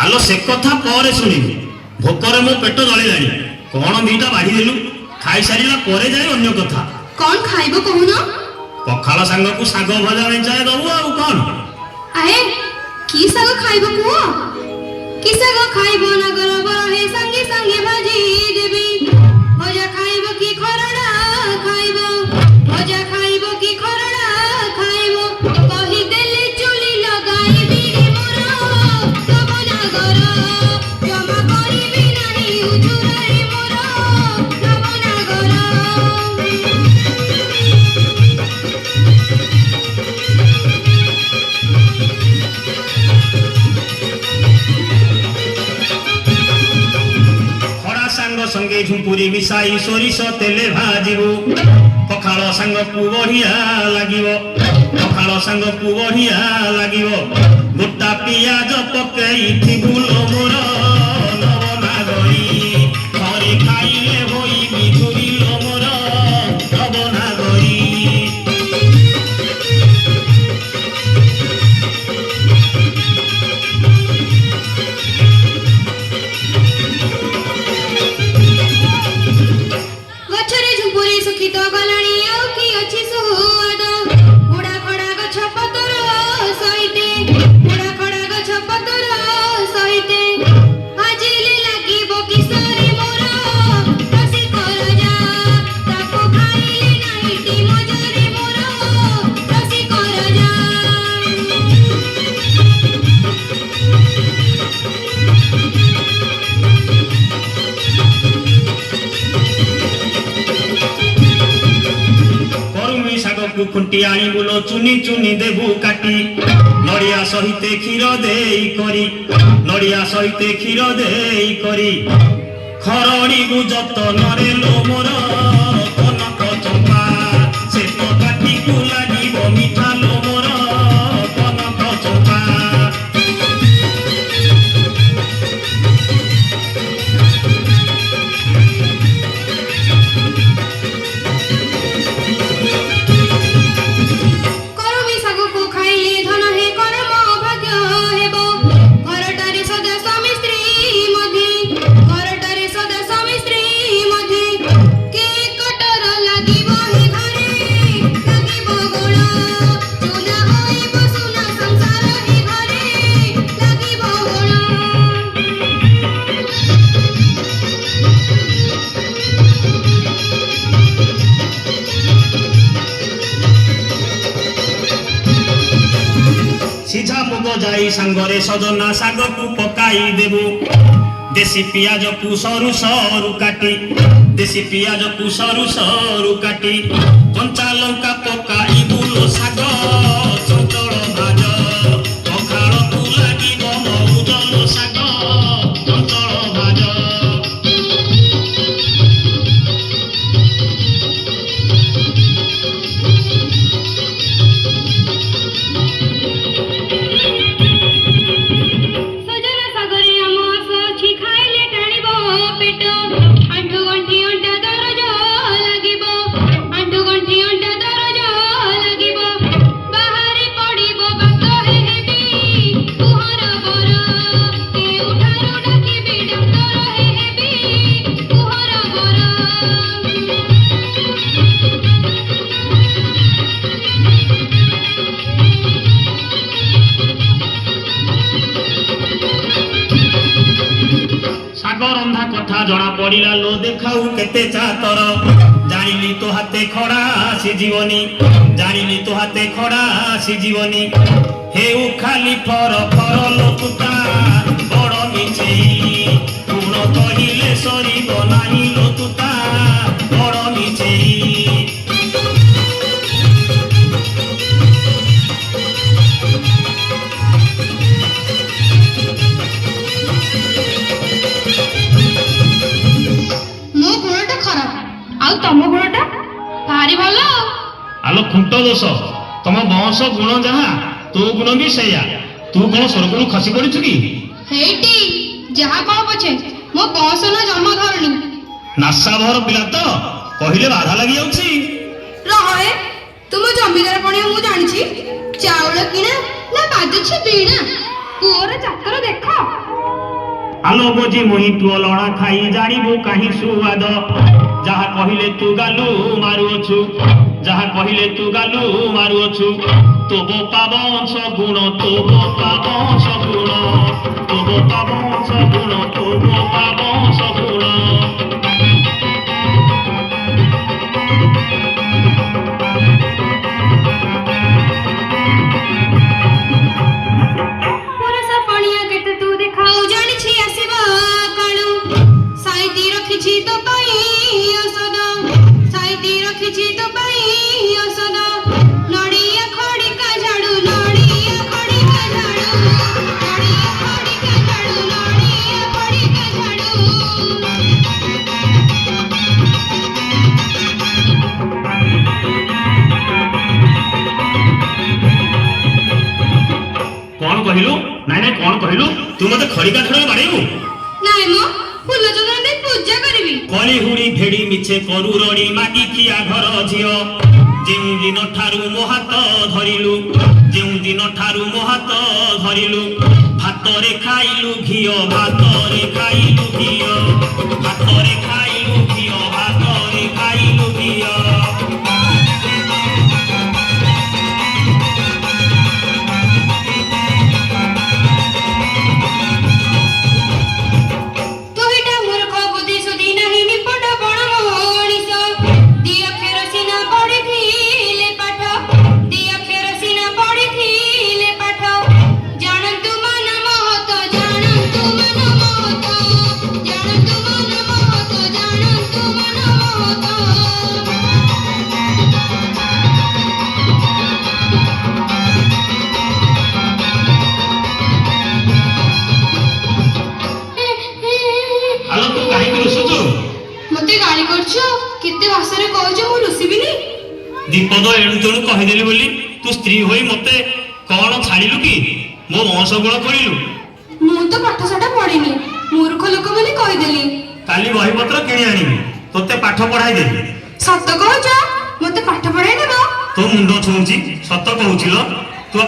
आलो से कथा पर शुणी भोकर मो पेट जलिलानी कौन दीटा बाढ़ी देलु खाई सारिला परे जाए अन्य कथा कौन खाइबो कहून पखाल सांग को साग भजा मेंचाए दबु आ कौन आए की साग खाइबो को की साग खाइबो ना गरबर हे संगे संगे भाजी देबी भजा खाइबो की खरड़ा खाइबो भजा खाइबो की खरड़ा खाइबो कहि देले चुली लगाइबी मोर तब ना गर जमा करिबी नाही उजुरे मोर तब ना गर संगे झुंपुरी मिसाई सोरिष तेले भाजिबो पखाल सांग को बढ़िया लागिबो पखाल सांग को बढ़िया लागिबो गोटा पियाज पकेई थिबुल मोर नवनागरी घरे खाइले होई मिठुरिल मोर नवनागरी खुंटी आनी बोलो चुनी चुनी देबू काटी नड़िया सहिते क्षीर देई करी नड़िया सहिते क्षीर देई करी खरड़ी गु जतन रे लो मोर कनक चंपा से तो काटी को लागिबो मिठा लो मोर कनक चंपा सीझा मुग जाई सांगरे सजना साग को पकाई देबू देसी पियाज को सरू सरू काटी देसी पियाज को सरू सरू काटी कंचा लंका पकाई बुलो साग चंचल भाज पखाल को लागिबो मौजल साग चंचल भाज आंठू गंठी अंटा दरज लागिबो आंठू गंठी अंटा କଥା ଜଣା ପଡ଼ିଲା ଲୋ ଦେଖାଉ କେତେ ଚାତର ଜାଣିଲି ତୋ ହାତେ ଖଡ଼ା ସିଯିବନି ଜାଣିଲି ତୋ ହାତେ ଖଡ଼ା ସିଯିବନି ହେଉ ଖାଲି ଫର ଫର ଲୋତୁଟା ବଡ଼ ମିଛେଇ ଗୁଣ କହିଲେ ସରିବ ନାହିଁ ଲୋତୁଟା ବଡ଼ ମିଛେଇ ମୋ ଗୁଣଟା ଖରାପ ଆଉ ତମ ଗୁଣଟା ଭାରି ଭଲ। ଆଲୋ ଖୁଣ୍ଟ ଦୋଷ ତମ ବଂଶ ଗୁଣ ଯାହା ତୋ ଗୁଣ ବି ସେଇଆ ତୁ କଣ ସ୍ୱର୍ଗରୁ ଖସି ପଡ଼ିଛୁ କି ହେଇଟି ଯାହା କଣ ପଛେ ମୋ ବଂଶ ନା ଜନ୍ମ ଧରଣୀ। ନାସାଭର ପିଲା ତ କହିଲେ ବାଧା ଲାଗିଯାଉଛି। ରହେ ତୁମ ଜମିଦାର ପଣିଆ ମୁଁ ଜାଣିଛି ଚାଉଳ କିଣା ନା ବାଜୁଛି ବିଣା ପୁଅର ଚାକର ଦେଖ। ଆଲୋ ବୋଜି ମୁହିଁ ପୁଅ ଲଣା ଖାଇ ଜାଣିବୁ କାହିଁ ସୁଆଦ ଯାହା କହିଲେ ତୁ ଗାଲୁ ମାରୁଅଛୁ ଯାହା କହିଲେ ତୁ ଗାଲୁ ମାରୁଅଛୁ ତୋ ବୋପା ବଂଶ ଗୁଣ ତୋ ବୋପା ବଂଶ ଗୁଣ ତୋ ବୋପା ବଂଶ ଗୁଣ ତୋ ବୋପା ବଂଶ ଗୁଣ ପୁରୁଷ ପଣିଆ କେତେ ତୁ ଦେଖାଉ ଜାଣିଛି ଆସିବ କାଳୁ ସାଇତି ରଖିଛି ତୋ ପାଇଁ ଔଷଧ ସାଇତି ରଖିଛି ତୋ ପାଇଁ ଔଷଧ ନଡ଼ିଆ ଖଡ଼ିକା ଝାଡୁ ନଡ଼ିଆ ଖଡ଼ିକା ଝାଡୁ ନଡ଼ିଆ ଖଡ଼ିକା ଝାଡୁ ନଡ଼ିଆ ଖଡ଼ିକା ଝାଡୁ। କଣ କହିଲୁ ନାଇଁ ନାଇଁ କଣ କହିଲୁ ତୁ ମତେ ଖଡ଼ିକା ଝାଡ଼ରେ ବାଡ଼େଇବୁ ନାଇଁ ମ ଫୁଲ ଚନ୍ଦନ ଦେଇ ପୂଜା କରିବି। କଳି ହୁଡ଼ି ଭେଡ଼ି ମିଛେ କରୁ ରଡ଼ି ମାଗି ଖିଆ ଘର ଝିଅ ଯେଉଁ ଦିନ ଠାରୁ ମୋ ହାତ ଧରିଲୁ ଯେଉଁ ଦିନ ଠାରୁ ମୋ ହାତ ଧରିଲୁ ଭାତରେ ଖାଇଲୁ ଘିଅ ଭାତରେ ଖାଇଲୁ ଘିଅ ଭାତରେ ଖାଇଲୁ ଘିଅ ଭାତରେ ଖାଇଲୁ ଘିଅ ତୁହିଟା ମୂର୍ଖ ବୁଦ୍ଧି ସୁଧି ନାହିଁ ନିପଟ ବଣ ମଣିଷ ଦି ଅକ୍ଷର ସିନା ପଢ଼ିଥିଲେ ପାଠ ଦି ଅକ୍ଷର ସିନା ପଢ଼ିଥିଲେ ପାଠ ଜାଣନ୍ତୁ ମାନ ମହତ ଜାଣନ୍ତୁ ମାନ ମହତ ଜାଣନ୍ତୁ ମାନ ମହତ ଜାଣନ୍ତୁ ମାନ ମହତ। ଆଲୋ ତୁ କାହିଁକି ରୁଷୁଛୁ ମତେ ଗାଳି କରୁଛ କେତେ ଭାଷାରେ କହୁଛ ମୁଁ ରୁଷିବିନି। ଦୀପଦ ଏଣୁ ତେଣୁ କହିଦେଲି ବୋଲି ତୁ ସ୍ତ୍ରୀ ହୋଇ ମତେ କଣ ଛାଡ଼ିଲୁ କି ମୋ ବଂଶ ଗୁଣ ଖୋଳିଲୁ ମୁଁ ତ ପାଠଶାଠ ପଢିନି ମୂର୍ଖ ଲୋକ ବୋଲି କହିଦେଲି। କାଲି ବହିପତ୍ର କିଣି ଆଣିବି ତୋତେ ପାଠ ପଢ଼ାଇ ଦେବି ସତ କହୁଛ ମତେ ପାଠ ପଢାଇ ଦେବ। ତୋ ମୁଣ୍ଡ ଛୁଉଁଛି ସତ କହୁଛି ଲୋ ତୁ